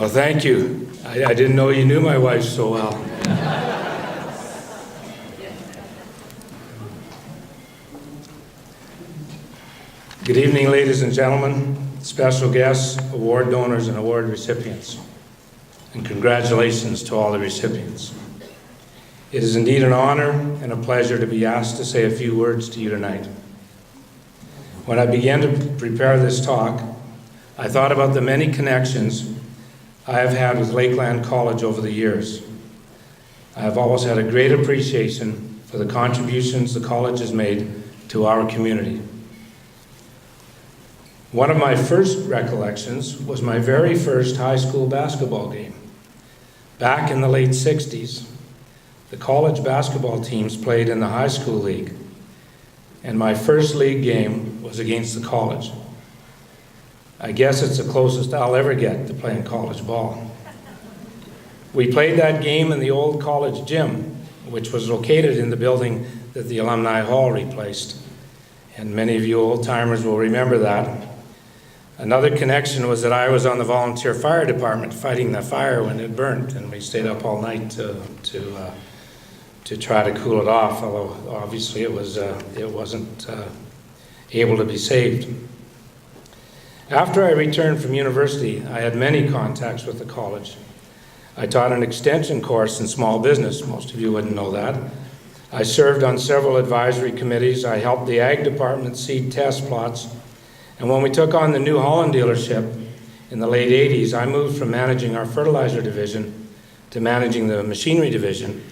Well, thank you. I didn't know you knew my wife so well. Good evening, ladies and gentlemen, special guests, award donors, and award recipients. And congratulations to all the recipients. It is indeed an honor and a pleasure to be asked to say a few words to you tonight. When I began to prepare this talk, I thought about the many connections I have had with Lakeland College over the years. I have always had a great appreciation for the contributions the college has made to our community. One of my first recollections was my very first high school basketball game. Back in the late 60s, the college basketball teams played in the high school league, and my first league game was against the college. I guess it's the closest I'll ever get to playing college ball. We played that game in the old college gym, which was located in the building that the Alumni Hall replaced. And many of you old-timers will remember that. Another connection was that I was on the volunteer fire department fighting the fire when it burnt, and we stayed up all night to try to cool it off, although obviously it wasn't able to be saved. After I returned from university, I had many contacts with the college. I taught an extension course in small business. Most of you wouldn't know that. I served on several advisory committees. I helped the ag department seed test plots. And when we took on the New Holland dealership in the late 80s, I moved from managing our fertilizer division to managing the machinery division.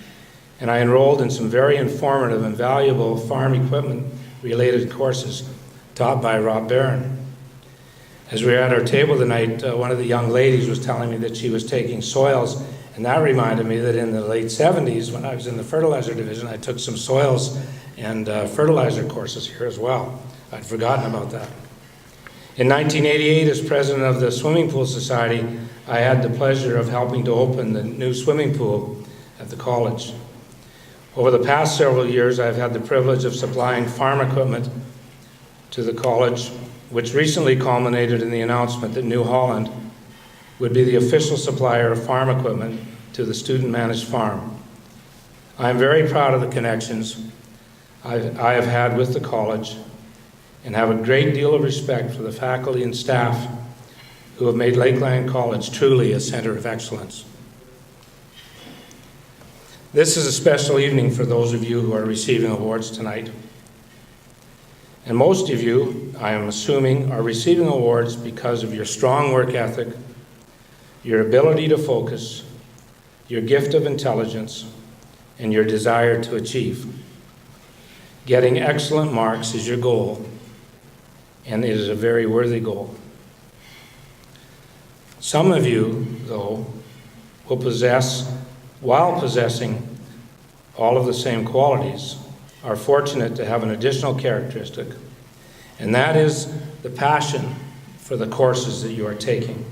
And I enrolled in some very informative and valuable farm equipment related courses taught by Rob Barron. As we were at our table tonight, one of the young ladies was telling me that she was taking soils, and that reminded me that in the late 70s, when I was in the fertilizer division, I took some soils and fertilizer courses here as well. I'd forgotten about that. In 1988, as president of the Swimming Pool Society, I had the pleasure of helping to open the new swimming pool at the college. Over the past several years, I've had the privilege of supplying farm equipment to the college, which recently culminated in the announcement that New Holland would be the official supplier of farm equipment to the student-managed farm. I am very proud of the connections I have had with the college and have a great deal of respect for the faculty and staff who have made Lakeland College truly a center of excellence. This is a special evening for those of you who are receiving awards tonight. And most of you, I am assuming, are receiving awards because of your strong work ethic, your ability to focus, your gift of intelligence, and your desire to achieve. Getting excellent marks is your goal, and it is a very worthy goal. Some of you, though, while possessing all of the same qualities, are fortunate to have an additional characteristic, and that is the passion for the courses that you are taking.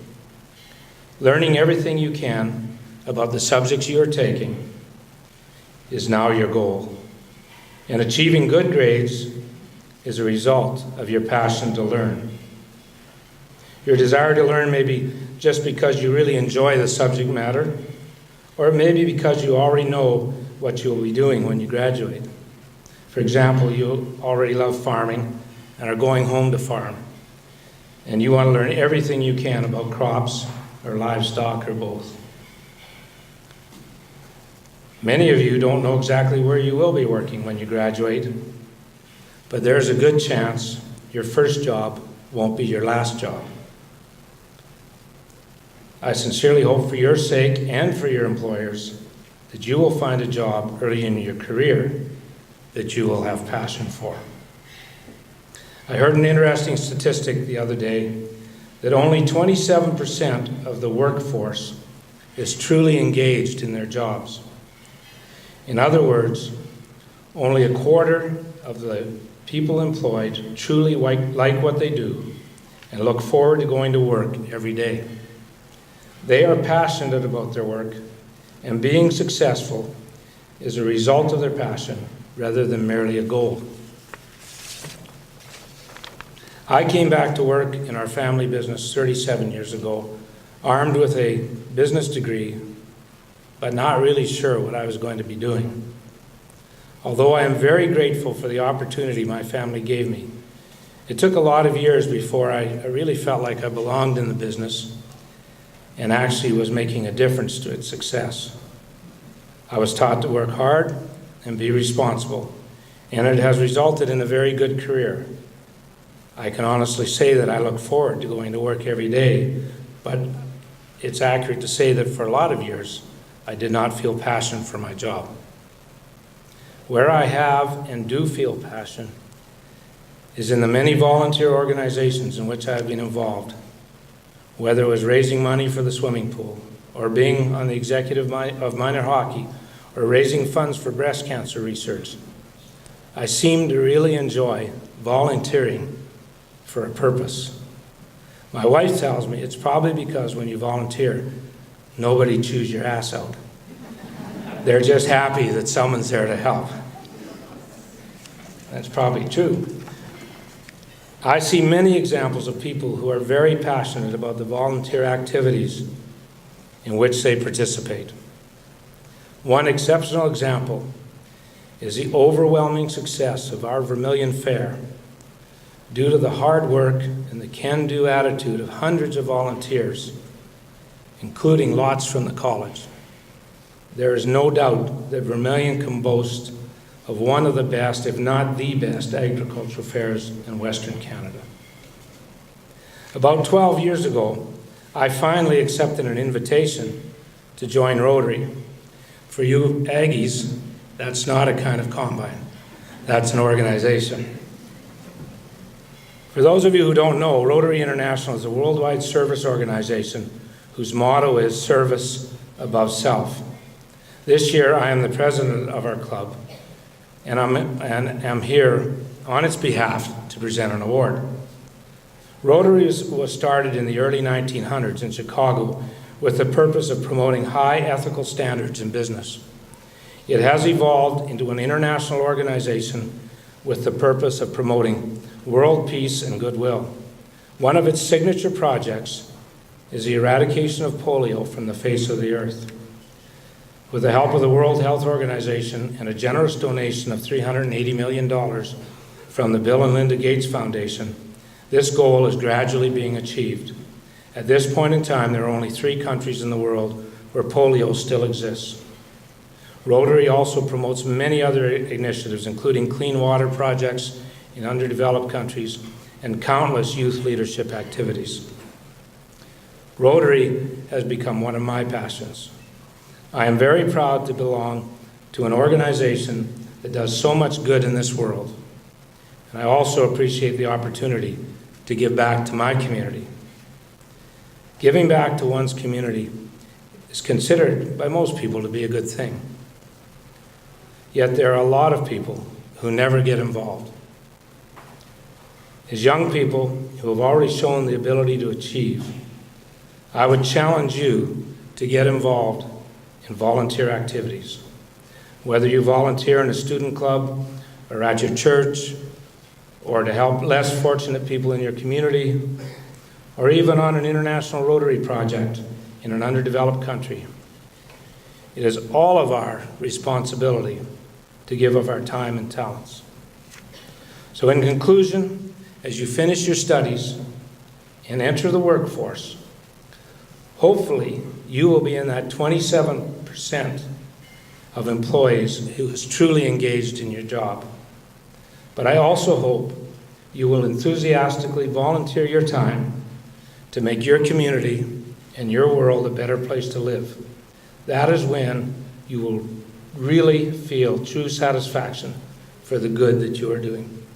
Learning everything you can about the subjects you are taking is now your goal, and achieving good grades is a result of your passion to learn. Your desire to learn may be just because you really enjoy the subject matter, or it may be because you already know what you will be doing when you graduate. For example, you already love farming and are going home to farm, and you want to learn everything you can about crops or livestock or both. Many of you don't know exactly where you will be working when you graduate, but there's a good chance your first job won't be your last job. I sincerely hope for your sake and for your employers that you will find a job early in your career that you will have passion for. I heard an interesting statistic the other day that only 27% of the workforce is truly engaged in their jobs. In other words, only a quarter of the people employed truly like what they do and look forward to going to work every day. They are passionate about their work, and being successful is a result of their passion rather than merely a goal. I came back to work in our family business 37 years ago armed with a business degree, but not really sure what I was going to be doing. Although I am very grateful for the opportunity my family gave me, it took a lot of years before I really felt like I belonged in the business and actually was making a difference to its success. I was taught to work hard and be responsible, and it has resulted in a very good career. I can honestly say that I look forward to going to work every day, but it's accurate to say that for a lot of years, I did not feel passion for my job. Where I have and do feel passion is in the many volunteer organizations in which I have been involved, whether it was raising money for the swimming pool, or being on the executive of minor hockey, or raising funds for breast cancer research. I seem to really enjoy volunteering for a purpose. My wife tells me it's probably because when you volunteer, nobody chews your ass out. They're just happy that someone's there to help. That's probably true. I see many examples of people who are very passionate about the volunteer activities in which they participate. One exceptional example is the overwhelming success of our Vermilion Fair due to the hard work and the can-do attitude of hundreds of volunteers, including lots from the college. There is no doubt that Vermilion can boast of one of the best, if not the best, agricultural fairs in Western Canada. About 12 years ago, I finally accepted an invitation to join Rotary. For you Aggies, that's not a kind of combine. That's an organization. For those of you who don't know, Rotary International is a worldwide service organization whose motto is service above self. This year, I am the president of our club, and I'm here on its behalf to present an award. Rotary was started in the early 1900s in Chicago with the purpose of promoting high ethical standards in business. It has evolved into an international organization with the purpose of promoting world peace and goodwill. One of its signature projects is the eradication of polio from the face of the earth. With the help of the World Health Organization and a generous donation of $380 million from the Bill and Linda Gates Foundation, this goal is gradually being achieved. At this point in time, there are only 3 countries in the world where polio still exists. Rotary also promotes many other initiatives, including clean water projects in underdeveloped countries and countless youth leadership activities. Rotary has become one of my passions. I am very proud to belong to an organization that does so much good in this world. And I also appreciate the opportunity to give back to my community. Giving back to one's community is considered by most people to be a good thing. Yet there are a lot of people who never get involved. As young people who have already shown the ability to achieve, I would challenge you to get involved in volunteer activities. Whether you volunteer in a student club or at your church, or to help less fortunate people in your community, or even on an international Rotary project in an underdeveloped country. It is all of our responsibility to give of our time and talents. So in conclusion, as you finish your studies and enter the workforce, hopefully you will be in that 27% of employees who is truly engaged in your job. But I also hope you will enthusiastically volunteer your time to make your community and your world a better place to live. That is when you will really feel true satisfaction for the good that you are doing.